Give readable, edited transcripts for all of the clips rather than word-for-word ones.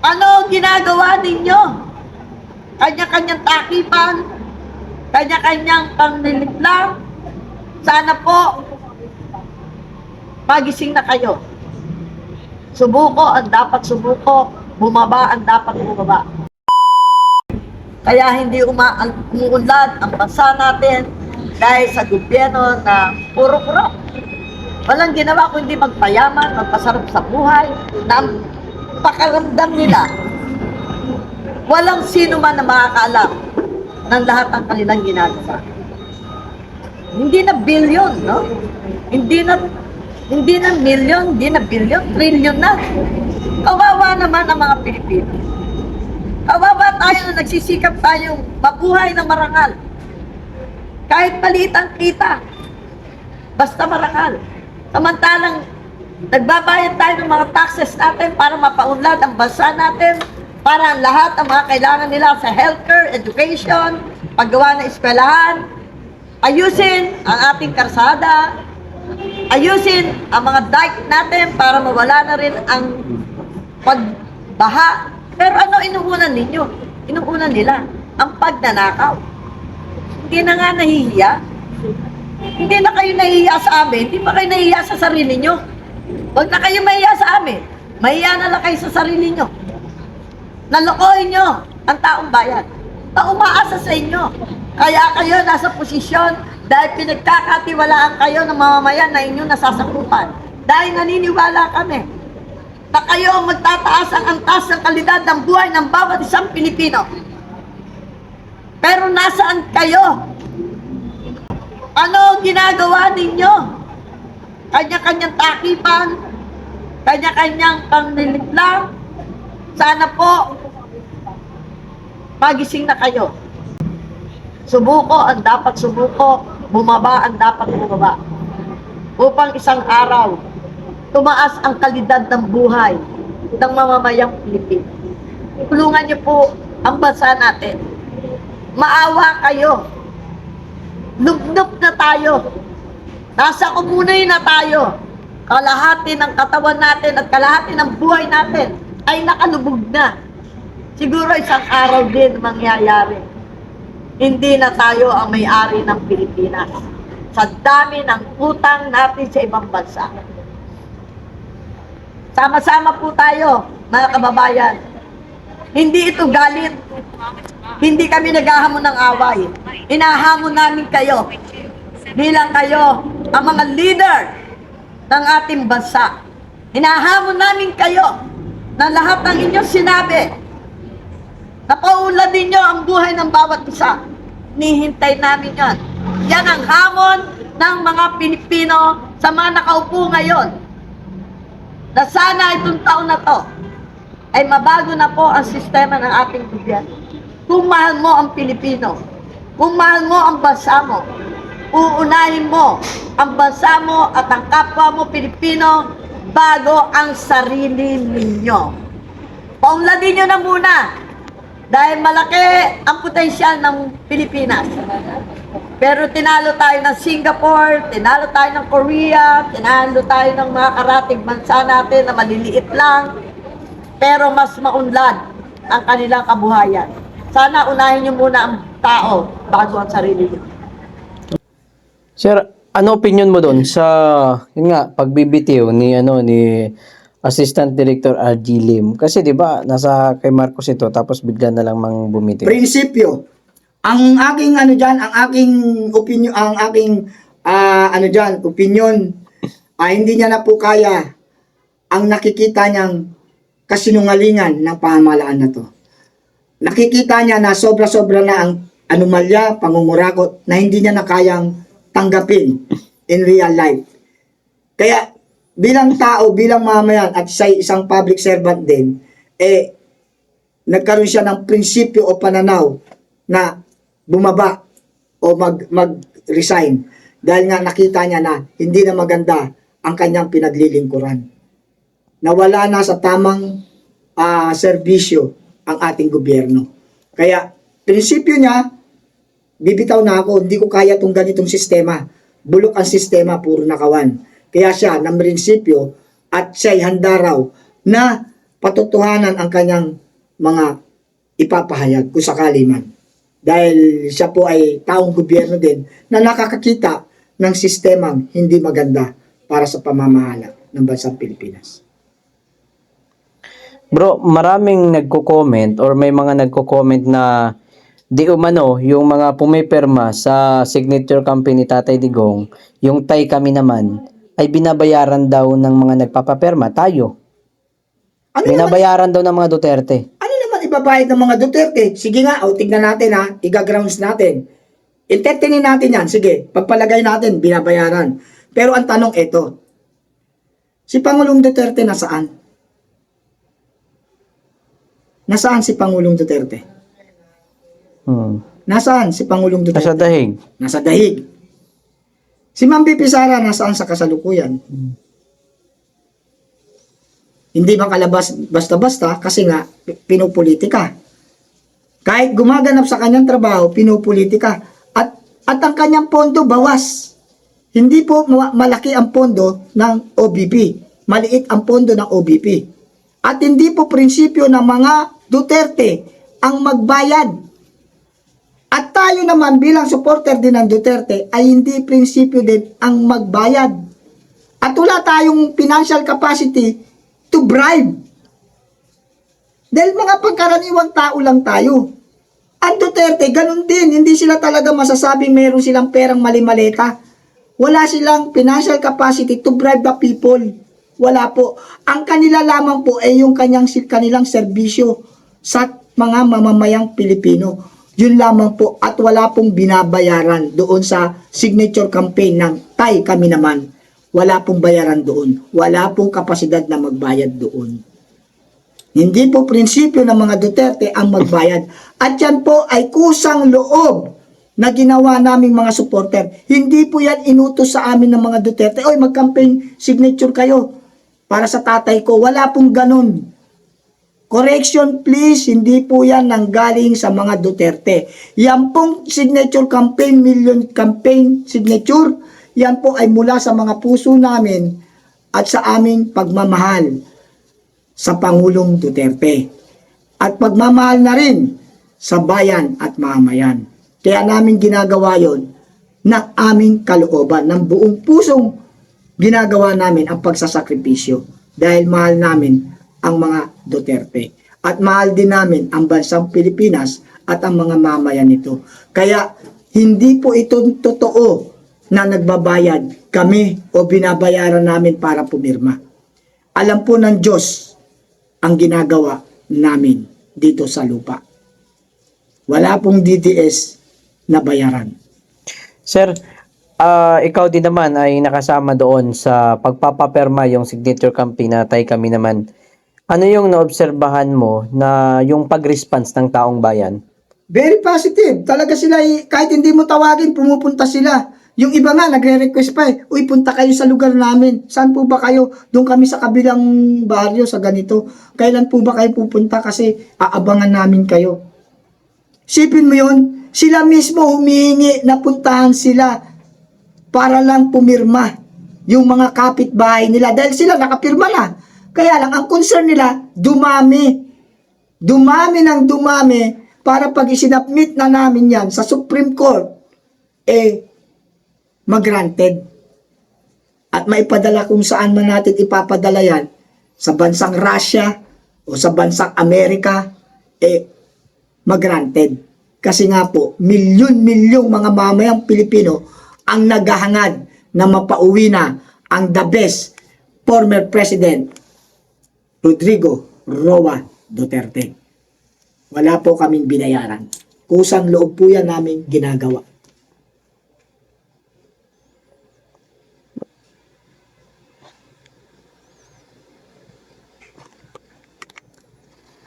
Ano ang ginagawa ninyo? Kanya-kanyang takipan, kanya-kanyang panliliplang. Sana po, magising na kayo. Subuko ang dapat subuko, bumaba ang dapat bumaba. Kaya hindi umuunlad ang bansa natin dahil sa gobyerno na puro kurap. Walang ginawa kundi magpayaman, magpasarap sa buhay, na ang pakaramdam nila. Walang sino man na makakaalam ng lahat ng kanilang ginagawa. Hindi na billion, no? Hindi na million, hindi na billion, trillion na. Kawawa naman ang mga Pilipino. Kawawa tayo na nagsisikap tayong mabuhay ng marangal. Kahit maliit ang kita, basta marangal. Samantalang nagbabayad tayo ng mga taxes natin para mapaunlad ang bansa natin, para ang lahat ang mga kailangan nila sa healthcare, education, paggawa ng eskwelahan, ayusin ang ating karsada, ayusin ang mga dike natin para mawala na rin ang pagbaha. Pero ano inuunan ninyo? Inuunan nila ang pagnanakaw. Hindi na nga nahihiya. Hindi na kayo nahihiya sa amin. Hindi pa kayo nahihiya sa sarili nyo. Huwag na kayo mahihiya sa amin. Mahihiya na lang kayo sa sarili nyo. Nalokohin nyo ang taong bayan na umaasa sa inyo. Kaya kayo nasa posisyon dahil pinagkakatiwalaan kayo ng mamamayan na inyong nasasakupan. Dahil naniniwala kami na kayo ang magtataas ang antas ng kalidad ng buhay ng bawat isang Pilipino. Pero nasaan kayo? Ano ang ginagawa ninyo? Kanya-kanyang takipan, kanya-kanyang panliliplang. Sana po, magising na kayo. Subuko ang dapat subuko, bumaba ang dapat bumaba. Upang isang araw, tumaas ang kalidad ng buhay ng mamamayang Pilipino. Tulungan niyo po ang bansa natin. Maawa kayo. Lubnop na tayo. Nasa komunay na tayo. Kalahati ng katawan natin at kalahati ng buhay natin ay nakalubog na. Siguro isang araw din mangyayari. Hindi na tayo ang may-ari ng Pilipinas. Sa dami ng utang natin sa ibang bansa. Sama-sama po tayo, mga kababayan. Hindi ito galit. Hindi kami naghahamon ng away. Hinahamon namin kayo. Bilang kayo ang mga leader ng ating bansa. Hinahamon namin kayo na lahat ng inyong sinabi. Napaulan ninyo ang buhay ng bawat isa. Nihintay namin yan. Yan ang hamon ng mga Pilipino sa mga nakaupo ngayon. Na sana itong taon na to ay mabago na po ang sistema ng ating gobyerno. Kung mahal mo ang Pilipino, kung mahal mo ang bansa mo, uunahin mo ang bansa mo at ang kapwa mo Pilipino bago ang sarili ninyo. Paunladin nyo na muna dahil malaki ang potensyal ng Pilipinas. Pero tinalo tayo ng Singapore, tinalo tayo ng Korea, tinalo tayo ng mga karating bansa natin na maliliit lang, pero mas maunlad ang kanilang kabuhayan. Sana unahin nyo muna ang tao bago ang sarili nyo. Sir, ano opinion mo doon sa yun nga pagbibitiw ni Assistant Director RG Lim? Kasi 'di ba nasa kay Marcos ito tapos bigla na lang mang bumitiw. Prinsipyo. Ang aking ang aking opinion, opinion hindi niya na po kaya ang nakikita niyang kasinungalingan ng pamahalaan na to. Nakikita niya na sobra-sobra na ang anomalya, pangungurakot na hindi niya na kayang tanggapin in real life. Kaya bilang tao, bilang mamayan at isang public servant din, nagkaroon siya ng prinsipyo o pananaw na bumaba o mag-resign dahil nga nakita niya na hindi na maganda ang kanyang pinaglilingkuran. Nawala na sa tamang serbisyo ang ating gobyerno. Kaya prinsipyo niya, bibitaw na ako, hindi ko kaya itong ganitong sistema. Bulok ang sistema, puro nakawan. Kaya siya, ng prinsipyo, at siya'y handa raw na patotohanan ang kanyang mga ipapahayag kung sakali man. Dahil siya po ay taong gobyerno din na nakakakita ng sistemang hindi maganda para sa pamamahala ng bansang Pilipinas. Bro, maraming nagko-comment or may mga nagko-comment na di umano yung mga pumipirma sa signature campaign ni Tatay Digong, yung tay kami naman, ay binabayaran daw ng mga nagpapapirma, tayo. Ano naman, Binabayaran daw ng mga Duterte. ano naman ibabayad ng mga Duterte? Sige nga, tignan natin ha, iga-grounds natin. Entertainin natin yan, sige, pagpalagay natin, binabayaran. Pero ang tanong ito, si Pangulong Duterte nasaan? Nasaan si Pangulong Duterte? Nasaan si Pangulong Duterte? Nasa dahig. Nasa dahig. Si Ma'am BP Sara nasaan sa kasalukuyan? Hindi makalabas basta-basta kasi nga pinopolitika. Kahit gumaganap sa kanyang trabaho, pinopolitika. At ang kanyang pondo bawas. Hindi po malaki ang pondo ng OBP. Maliit ang pondo ng OBP. At hindi po prinsipyo ng mga Duterte ang magbayad. At tayo naman bilang supporter din ng Duterte ay hindi prinsipyo din ang magbayad. At wala tayong financial capacity to bribe. Dahil mga pagkaraniwang tao lang tayo. Ang Duterte, ganun din. Hindi sila talaga masasabing meron silang perang mali-maleta. Wala silang financial capacity to bribe the people. Wala po. Ang kanila lamang po ay yung kanilang serbisyo sa mga mamamayang Pilipino. Yun lamang po at wala pong binabayaran doon sa signature campaign ng Tay Kami Naman. Wala pong bayaran doon. Wala pong kapasidad na magbayad doon. Hindi po prinsipyo ng mga Duterte ang magbayad. At yan po ay kusang loob na ginawa naming mga supporter. Hindi po yan inutos sa amin ng mga Duterte. Oy, mag-campaign signature kayo para sa tatay ko. Wala pong ganun. Correction please, hindi po yan nanggaling sa mga Duterte. Yan pong signature campaign, million campaign signature, yan po ay mula sa mga puso namin at sa aming pagmamahal sa Pangulong Duterte. At pagmamahal na rin sa bayan at mamayan. Kaya namin ginagawa yon ng aming kalooban, ng buong pusong ginagawa namin ang pagsasakripisyo dahil mahal namin ang mga Duterte. At mahal din namin ang bansang Pilipinas at ang mga mamayan nito. Kaya hindi po ito totoo na nagbabayad kami o binabayaran namin para pumirma. Alam po ng Diyos ang ginagawa namin dito sa lupa. Wala pong DDS na bayaran. Sir, ikaw din naman ay nakasama doon sa pagpapaperma yung signature campaign na Tay Kami Naman. Ano yung naobserbahan mo na yung pag-response ng taong bayan? Very positive. Talaga sila, kahit hindi mo tawagin, pumupunta sila. Yung iba nga, nagre-request pa uy, punta kayo sa lugar namin. Saan po ba kayo? Doon kami sa kabilang baryo, sa ganito. Kailan po ba kayo pupunta? Kasi aabangan namin kayo. Sipin mo yun, sila mismo humihingi na puntahan sila para lang pumirma yung mga kapitbahay nila. Dahil sila nakapirma na. Kaya lang, ang concern nila, dumami. Dumami ng dumami para pag isinapmit na namin yan sa Supreme Court, mag-granted. At maipadala kung saan man natin ipapadala yan, sa bansang Russia o sa bansang Amerika, mag-granted. Kasi nga po, milyon-milyong mga mamayang Pilipino ang naghahangad na mapauwi na ang the best former President Rodrigo Roa Duterte. Wala po kaming binayaran. Kusang loob po yan namin ginagawa.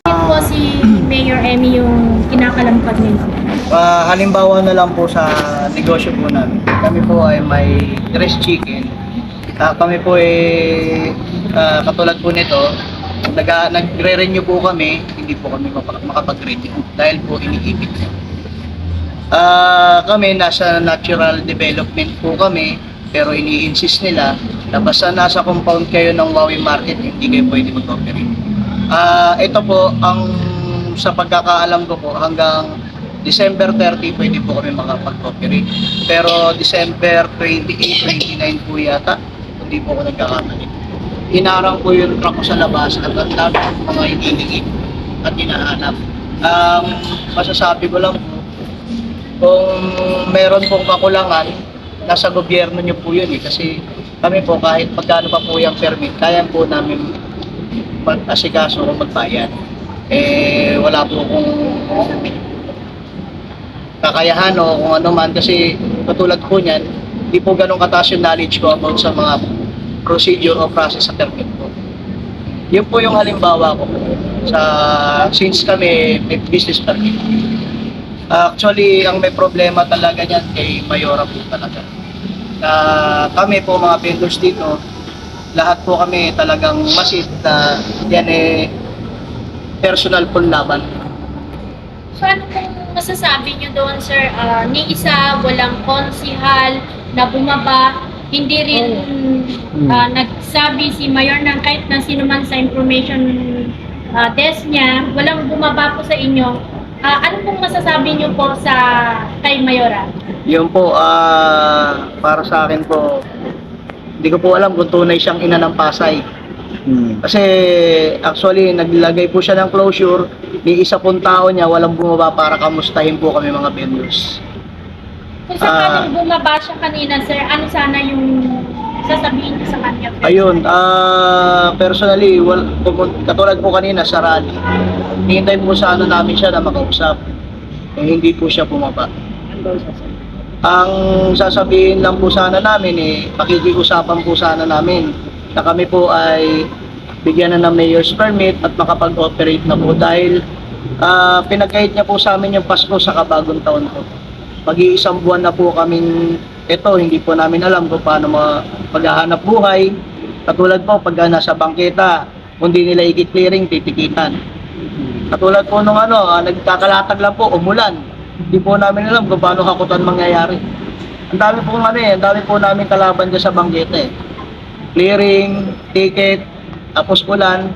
Po si Mayor Emmy yung kinakalampag nila. Halimbawa na lang po sa negosyo po namin. Kami po ay may dress chicken. Kami po ay katulad po nito, nagre-renew po kami, hindi po kami makapag-renew dahil po iniibig. Kami nasa natural development po kami, pero ini-insist nila na basta nasa compound kayo ng Wawi Market, hindi kayo pwede mag-operate. Ito po, sa pagkakaalam ko po, hanggang December 30 pwede po kami makapag-operate. Pero December 28, 29 po yata, hindi po ako nagkakamali. Hinarang po yung truck ko sa labas at ang dami po mga hinihingi at hinahanap. Masasabi ko lang po, kung meron pong kakulangan, nasa gobyerno nyo po yun eh. Kasi kami po kahit magkano pa po yung permit, kaya po namin mag-asikaso o magbayad. Wala po kung kakayahan o kung ano man kasi katulad po niyan, hindi po ganun kataas yung knowledge ko about sa mga procedure o process sa permit po. Yun po yung halimbawa ko since kami may business permit. Actually, ang may problema talaga niyan kay Mayora po talaga. Kami po mga vendors dito, lahat po kami talagang masid na yan personal po laban. So ano pong masasabi nyo doon, sir? Ni isa, walang konsihal na bumaba, hindi rin nagsabi si Mayor ng kahit na sino man sa information desk niya, walang bumaba po sa inyo. Ano pong masasabi nyo po sa kay Mayora? Yun po, para sa akin po, hindi ko po alam kung tunay siyang ina ng Pasay. Kasi actually naglagay po siya ng closure, ni isa pong tao niya walang bumaba para kamustahin po kami mga vendors. Kung sakaling bumaba siya kanina, sir, ano sana yung sasabihin niyo sa kanya? Ayun, personally, katulad po kanina sa rally, hihintay po sana namin siya na makausap. Hindi po siya bumaba. Ang sasabihin lang po sana namin pakikiusapan po sana namin na kami po ay bigyan na ng mayor's permit at makapag-operate na po dahil pinagkait niya po sa amin yung Pasko sa kabagong taon po. Mag-iisang buwan na po kaming hindi po namin alam kung paano maghahanap buhay. Katulad po pag nasa bangketa, kung di nila i-clearing, titikitan. Katulad po nung nagkakalatag lang po, umulan. Hindi po namin alam kung paano hakutan mangyayari. Ang dami po ang dami po namin kalaban dyan sa bangketa Clearing, ticket, tapos ulan.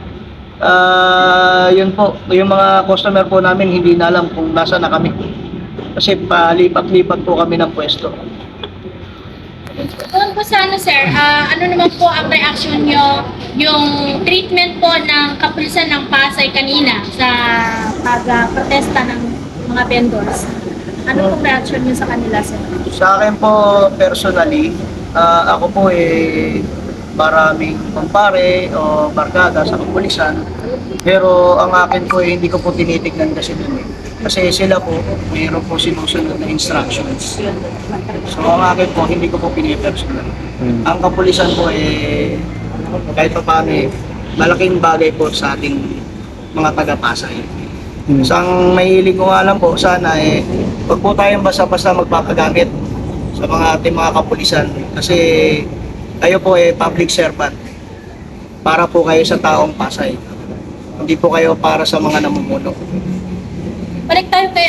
Yun po, yung mga customer po namin hindi na alam kung nasa na kami. Kasi palipat-lipat po kami ng pwesto. Kung po sana, sir, ano naman po ang reaction nyo yung treatment po ng kapulisan ng Pasay kanina sa pag-protesta ng mga vendors? Ano po reaction nyo sa kanila, sir? Sa akin po personally, ako po maraming kumpare o barkada sa kapulisan. Pero ang akin po hindi ko po tinitignan kasi dun Kasi sila po, mayroon po sinusunod na instructions. So ang akin po, hindi ko po pinipersonal. Ang kapulisan po kahit pa paano malaking bagay po sa ating mga taga-Pasay. So ang mahilig ko nga lang po, sana wag po tayong basta-basta magpapagamit sa ating mga kapulisan. Kasi kayo po public servant. Para po kayo sa taong Pasay. Hindi po kayo para sa mga namumuno. Balik tayo kay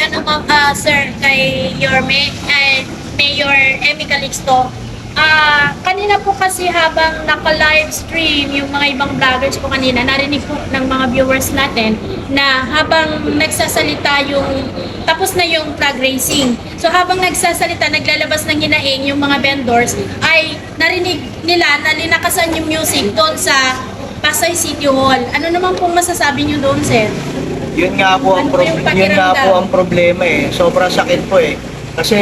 sir, kay Mayor Emmy Calixto. Kanina po kasi habang naka-live stream yung mga ibang vloggers po kanina, narinig po ng mga viewers natin na habang nagsasalita tapos na yung flag racing. So habang nagsasalita, naglalabas ng hinaing yung mga vendors, ay narinig nila na linakasan yung music doon sa Pasay City Hall. Ano naman pong masasabi nyo doon, sir? Yun nga po ang problema Sobrang sakit po Kasi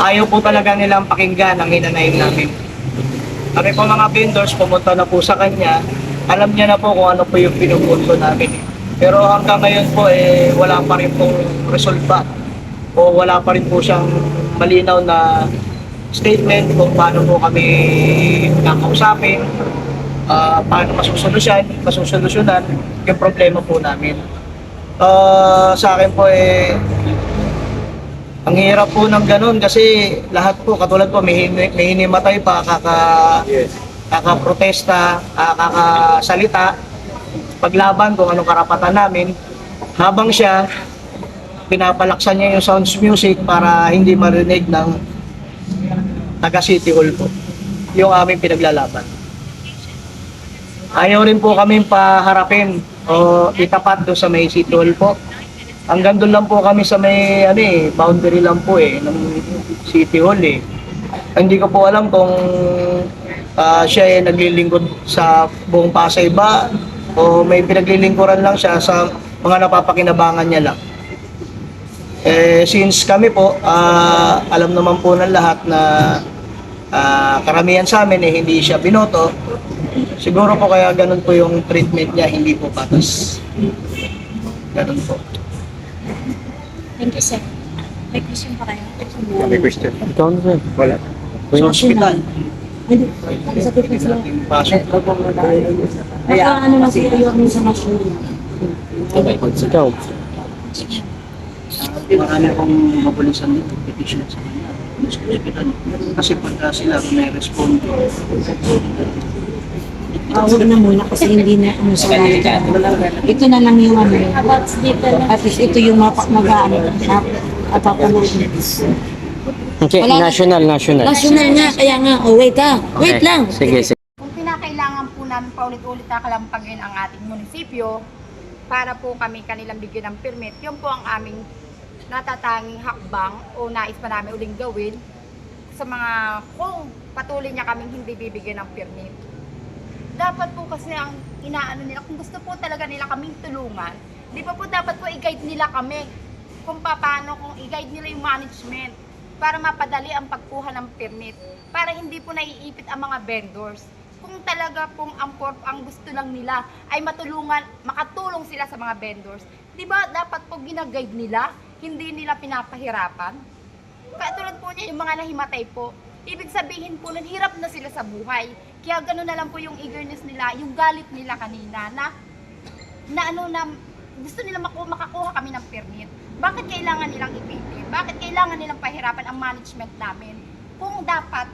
ayaw po talaga nilang pakinggan ang hinanayin namin. Kami po mga vendors, pumunta na po sa kanya. Alam niya na po kung ano po yung pinupunto namin. Pero hanggang ngayon po wala pa rin pong resulta. O wala pa rin po siyang malinaw na statement kung paano po kami kakausapin. Paano masusolusyonan yung problema po namin. Sa akin po ang hirap po ng ganun kasi lahat po katulad po may hinimatay pa kakaprotesta, kakasalita paglaban kung anong karapatan namin habang siya pinapalaksan niya yung sounds music para hindi marinig ng taga City Hall po yung aming pinaglalaban. Ayaw rin po kami paharapin o itapat doon sa may City Hall po. Hanggang doon lang po kami sa may boundary lang po ng City Hall eh. Hindi ko po alam kung siya ay naglilingkod sa buong Pasay ba o may pinaglilingkuran lang siya sa mga napapakinabangan niya lang. Since kami po, alam naman po ng lahat na karamihan sa amin hindi siya binoto, siguro po kaya ganun po yung treatment niya, hindi po patas. Ganun po. Thank you, sir. May question pa kayo? Ikaw na, sir. Wala. Sa hospital. Pasok. Ano na siya yung sa machine? Ikaw. Marami akong mabulisan dito, petition sa kanya. Sa hospital. Kasi pagka sila may respond, Huwag na muna kasi hindi na ano sa ito na lang yung ano. About dito na. At least ito yung mag-ano. At papanood. Okay, Wala na. national. National nga, kaya nga. Oh, wait Okay. lang. Sige. Kung kinakailangan po namin paulit-ulit na kalampagin ang ating munisipyo para po kami kanilang bigyan ng permit, yun po ang aming natatanging hakbang o nais pa namin uling gawin sa mga kung patuloy niya kaming hindi bibigyan ng permit. Dapat po kasi ang inaano nila, kung gusto po talaga nila kaming tulungan, di ba po dapat po i-guide nila kami kung paano, kung i-guide nila yung management para mapadali ang pagkuha ng permit, para hindi po naiipit ang mga vendors. Kung talaga pong ang gusto lang nila ay matulungan, makatulong sila sa mga vendors, di ba dapat po gina-guide nila, hindi nila pinapahirapan? Katulad po niya yung mga nahimatay po, ibig sabihin po nun hirap na sila sa buhay. Kaya gano'n na lang po yung eagerness nila, yung galit nila kanina na gusto nila makakuha kami ng permit. Bakit kailangan nilang ipitin? Bakit kailangan nilang pahirapan ang management namin? Kung dapat,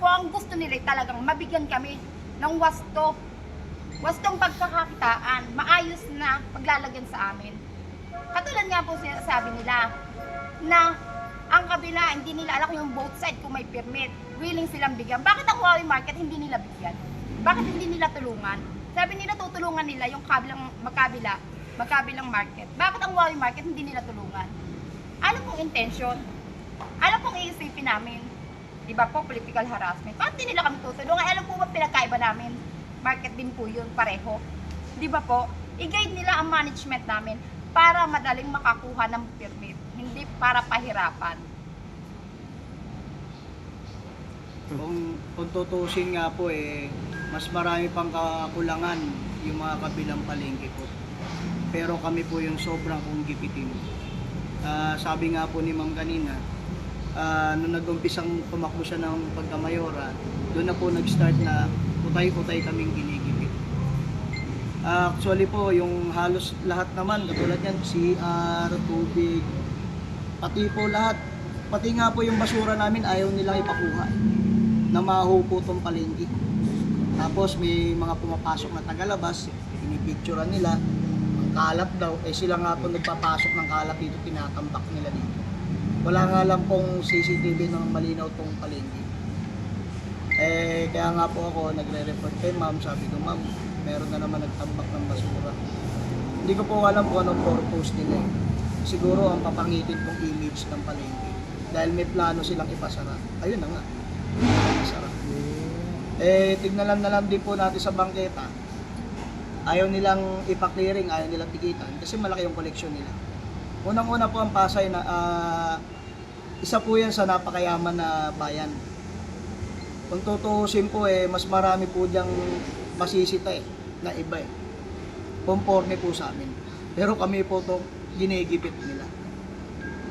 ang gusto nila ay talagang mabigyan kami ng wastong pagkakakitaan, maayos na paglalagyan sa amin. Katulad nga po sabi nila na ang kabila, hindi nila alam yung both side kung may permit, willing silang bigyan. Bakit ang Huawei Market hindi nila bigyan? Bakit hindi nila tulungan? Sabi nila tutulungan nila yung magkabilang market. Bakit ang Huawei Market hindi nila tulungan? Ano pong intention? Ano pong iisipin namin? Diba po, political harassment. Bakit hindi nila kami tutulungan? Alam po ba pinagkaiba namin? Market din po yun, pareho. Diba po? I-guide nila ang management namin para madaling makakuha ng permit. Hindi para pahirapan. kung tutusin nga po mas marami pang kakulangan yung mga kabilang palengke po. Pero kami po yung sobrang kong gipitin. Sabi nga po ni Ma'am kanina, nung nag-umpisang tumakbo siya ng pagkamayora, doon na po nag-start na utay-utay kaming ginigipit. Actually po, yung halos lahat naman, katulad yan, CR, tubig, pati po lahat, pati nga po yung basura namin ayaw nilang ipakuha na mahupo tong palengke. Tapos may mga pumapasok na tagalabas, pinipicturean nila, ang kalat daw, sila nga po nagpapasok ng kalat dito, tinatambak nila dito. Wala nga lang pong CCTV ng malinaw tong palengke. Kaya nga po ako nagre-report kay ma'am, sabi ko ma'am, meron na naman nagtambak ng basura. Hindi ko po alam kung anong purpose nila Siguro ang papangitin kong image ng palengke. Dahil may plano silang ipasara. Ayun na nga. Ipasara. Tignan na lang din po natin sa bangketa. Ayaw nilang ipa-clearing, ayaw nilang tikitan kasi malaki yung koleksyon nila. Unang-una po ang Pasay na isa po yan sa napakayaman na bayan. Kung tutuusin po mas marami po diyang masisita na iba Conforme po sa amin. Pero kami po to ginigipit nila.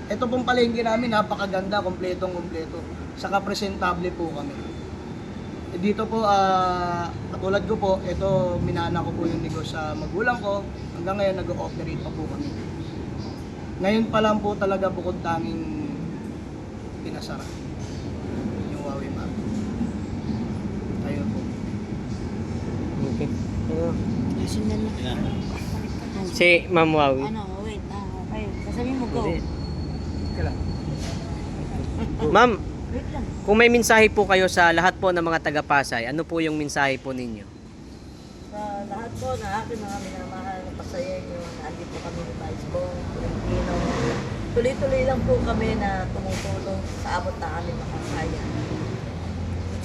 Ito pong palengke namin napakaganda, kompletong-kompleto. Saka presentable po kami. Dito po katulad ko po, ito minana ko po yung negosyo sa magulang ko. Hanggang ngayon nag-ooperate pa po kami. Ngayon pa lang po talaga bukod tanging pinasara yung Huawei Market. Ayun po. Okay. National na. Si Ma'am Wawi. Ano, wait. Okay. Sasabihin mo, go. Ma'am, Wait lang. kung may mensahe po kayo sa lahat po ng mga taga-Pasay, ano po yung mensahe po ninyo? sa lahat po na aking mga minamahal na pasayenyo na andito kami ni Vice Bong, Pilipino. Tuloy-tuloy lang po kami na tumutulong sa abot na aming makakaya.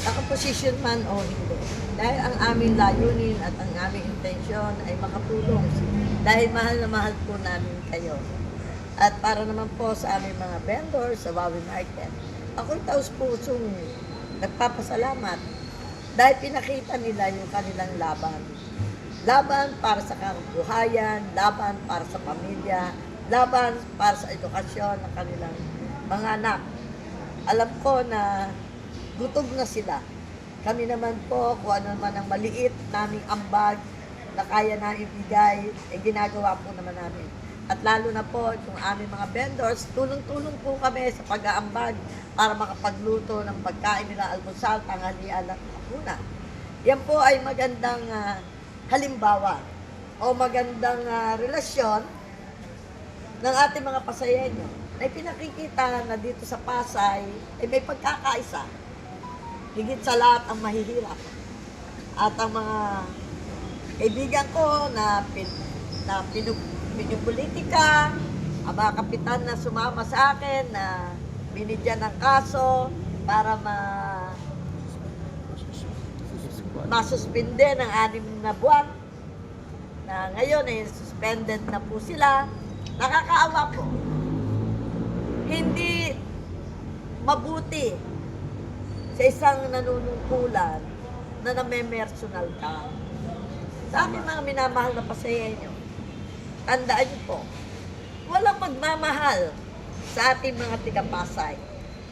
Nakaposisyon man o hindi. Dahil ang aming layunin at ang aming intensyon ay makatulong. Dahil mahal na mahal po namin kayo. At para naman po sa aming mga vendors sa Wawi Market, ako'y taus-pusong nagpapasalamat dahil pinakita nila yung kanilang laban. Laban para sa kabuhayan, laban para sa pamilya, laban para sa edukasyon ng kanilang mga anak. Alam ko na gutog na sila. Kami naman po, kung ano naman ang maliit naming ambag na kaya na ibigay, ginagawa po naman namin. At lalo na po, itong aming mga vendors, tulong-tulong po kami sa pag-aambag para makapagluto ng pagkain nila, almusal, tanghalian at hapunan. Yan po ay magandang halimbawa o magandang relasyon ng ating mga pasayenyo na pinakikita na dito sa Pasay ay may pagkakaisa. Higit sa lahat ang mahihirap. At ang mga kaibigan ko na pinupolitika, ang mga kapitan na sumama sa akin na binigyan ng kaso para masuspinde ng 6 na buwan na ngayon ay suspended na po sila. Nakakaawa po. Hindi mabuti sa isang nanunungkulan na namemersonal ka. Sa amin mga minamahal na pasayenyo, tandaan niyo po, walang magmamahal sa ating mga tiga-Pasay,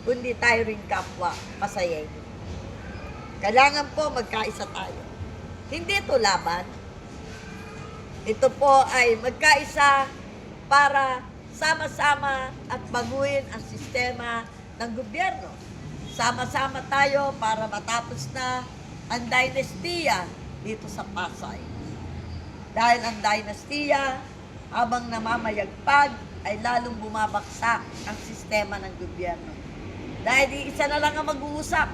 kundi tayo rin kapwa pasayenyo. Kailangan po magkaisa tayo. Hindi ito laban. Ito po ay magkaisa para sama-sama at baguhin ang sistema ng gobyerno. Sama-sama tayo para matapos na ang dinastiya dito sa Pasay. Dahil ang dinastiya, habang namamayagpag, ay lalong bumabaksak ang sistema ng gobyerno. Dahil isa na lang ang mag-uusap.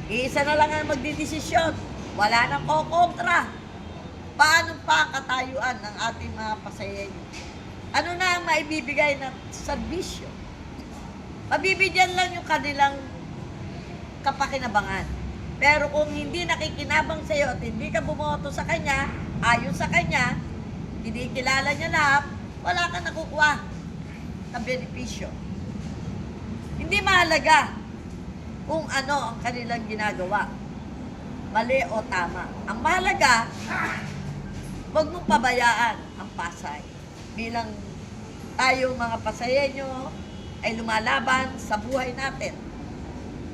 Isa na lang ang magdidesisyon. Wala nang kokontra. Paano pa ang katayuan ng ating mga pasayenyo? Ano na ang maibibigay na serbisyo? Mabibigyan lang yung kanilang kapakinabangan. Pero kung hindi nakikinabang sa iyo at hindi ka bumoto sa kanya, ayon sa kanya, kinikilala niya lahat, wala kang nakukuha na benepisyo. Hindi mahalaga kung ano ang kanilang ginagawa. Mali o tama. Ang mahalaga, huwag mong pabayaan ang Pasay. Bilang tayo mga Pasayenyo ay lumalaban sa buhay natin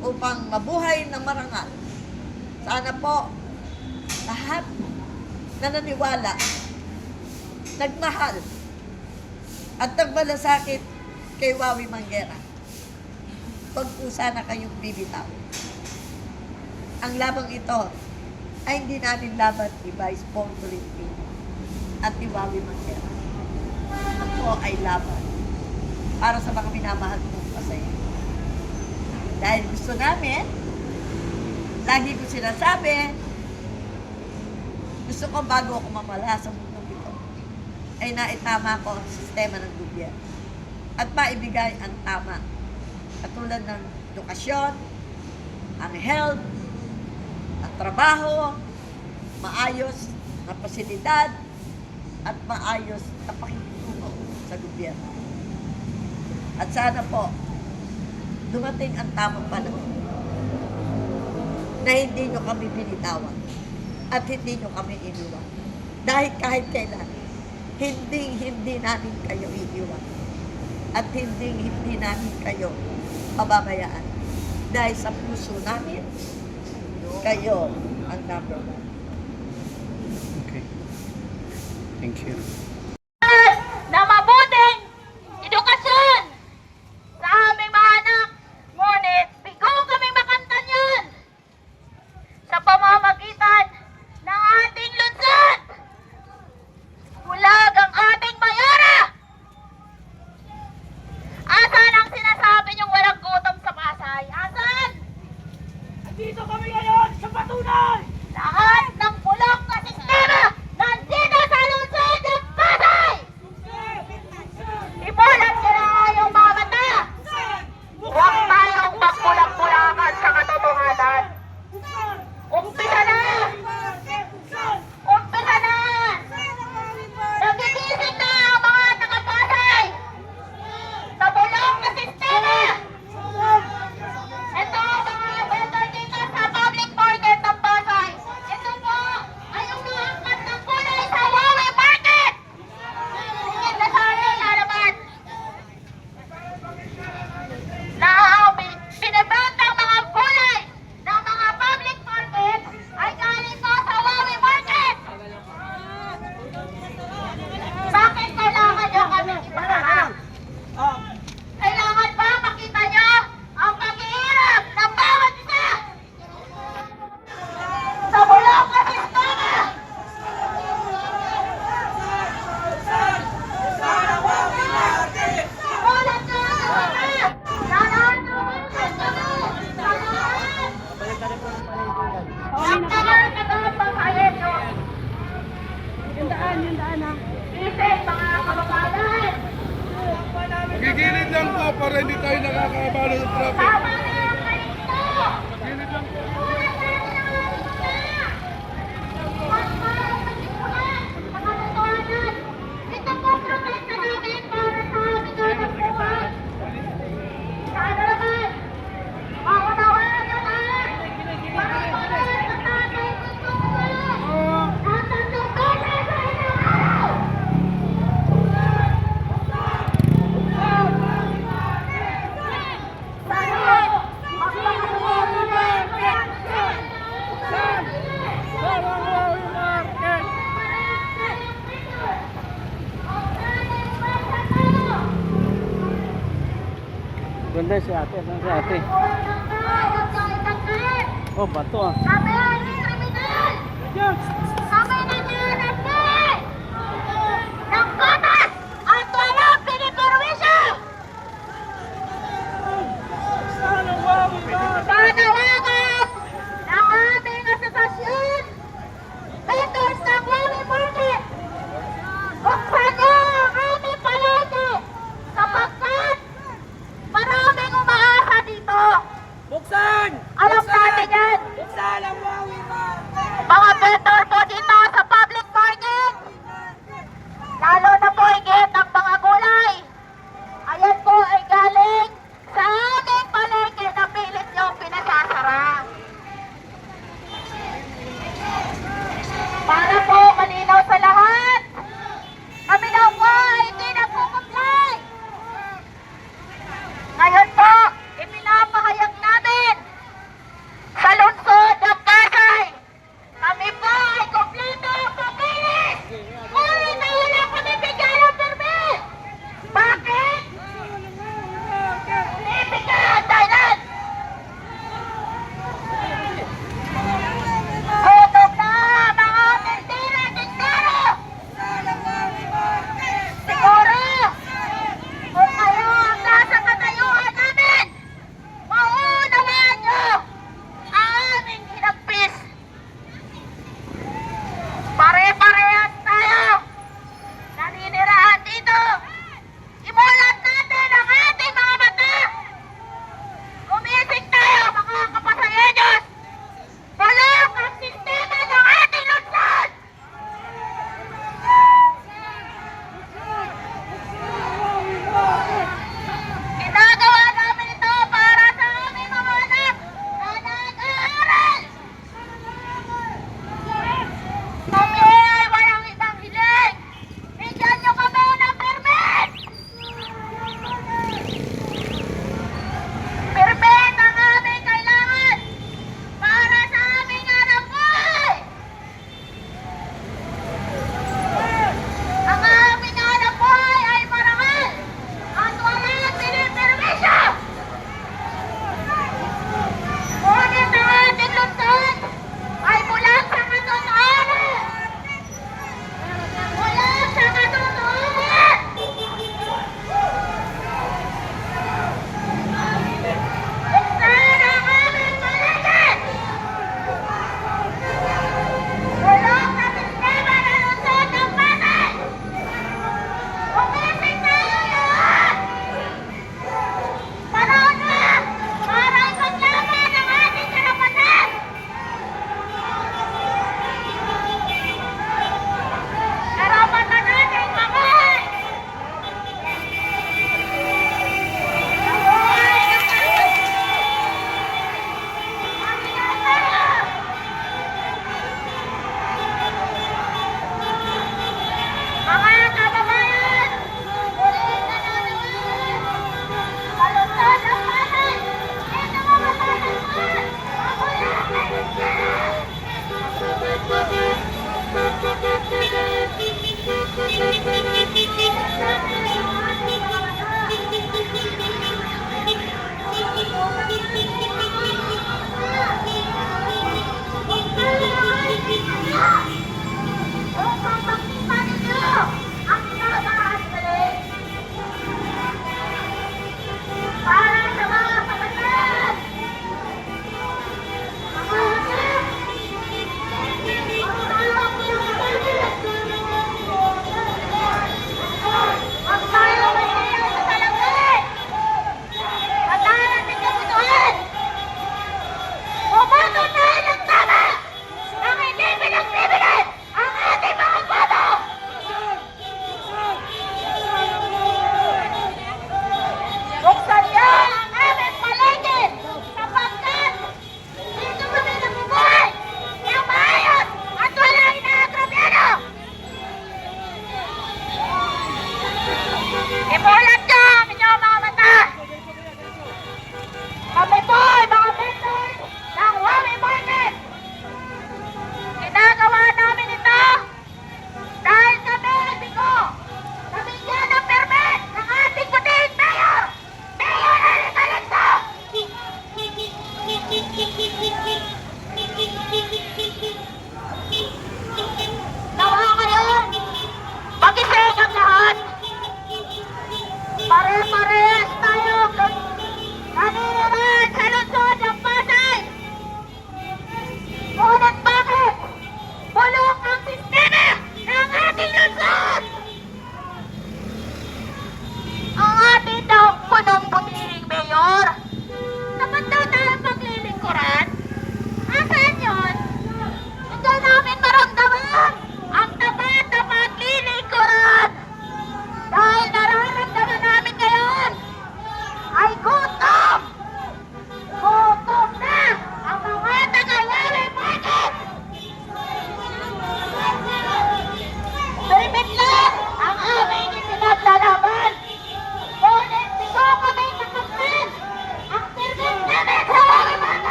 upang mabuhay ng marangal. Sana po lahat na naniwala, nagmahal at nagmalasakit kay Wawi Manguera, huwag po sana kayong bibitaw. Ang labang ito ay hindi namin laban ni Vice Bong Pilipino at ni Wawi Manguera. Ito ay laban para sa mga minamahal kong pasayenyo. Dahil gusto namin, lagi ko sinasabi, gusto ko bago ako mamala sa mundong ito, ay naitama ko ang sistema ng gobyerno at maibigay ang tama. Katulad ng edukasyon, ang health, ang trabaho, maayos na pasilidad, at maayos na pakikitungo sa gobyerno. At sana po, dumating ang tamang panahon na hindi nyo kami binitawan at hindi nyo kami iniwan. Dahil kahit kailan, hindi namin kayo iiwan at hindi namin kayo pababayaan. Dahil sa puso namin, kayo ang number 1. Okay. Thank you. Na mabuting edukasyon sa aming mga anak. Ngunit, bigo kami makanta niyan sa pamamagitan ng ating lungsod. Bulag ang ating mayora. Asan ang sinasabi niyong walang gutom sa Pasay? Asan? Andito kami ngayon sa patunay. Lahat ng pula Isip, mga kababayan! Gigilid lang po para hindi tayo nakakabalo ng traffic. Tama na yung ganito! Gilid lang po. Ito po protesta namin para sa aming anak buhay. Sana naman, maunawaan naman, para pala sa tatay gusto ko. Nasaan yung pera sa inyo? Ganda si ate. Saan si ate? Oh, bato ah. Panawagan ng aming asosasyon, vendors ng Wally Market. Buksan niyo ang aming palengke sapagkat maraming umaasa dito. Buksan! Alam natin yan. Buksan ang Wally Market. Mga vendor po dito sa public market. Lalo na po higit ang mga gulay. Ayan po ay galing sa aming palengke na pilit niyong pinasasara. Para po malinaw sa lahat, kami daw po ay hindi nagkukumplay. Ngayon po, ipinapahayag namin sa lungsod ng Pasay. Kami po ay kumpleto ang papilis. Ngunit na wala kami bigyan ng permit. Bakit? Ibigay ang dahilan. Gutom na mga tindera-tindero. Siguro, kung kayo ang nasa katayuan namin, mauunawaan nyo ang aming hinagpis. Pare-parehas tayo. Naninirahan dito. Imulat natin ang ating mga mata. Gumising tayo mga kapasayenyos. Bulok ang sistema ng ating lungsod. Ginagawa namin ito para sa aming mga anak na nag-aaral. Kami ay walang ibang hiling. Bigyan nyo kami ng permit. Permit ang aming kailangan para sa aming anak buhay. Ang aming anak buhay ay marangal at walang pinipermisyo. Ngunit ang ating lungsod ay mula sa katotohanan. Mula sa katotohanan. Buksan ang aming palengke. Bulok na sistema ng lungsod ng Pasay. Gumising tayo lahat. Panahon na para ipaglaban ang ating karapatan. Karapatan nating mabuhay. Mabuhay ng mga kababayan, ulit na nanawagan. Sa lungsod ng Pasay, ito mga tatagpuan. Mabuhay!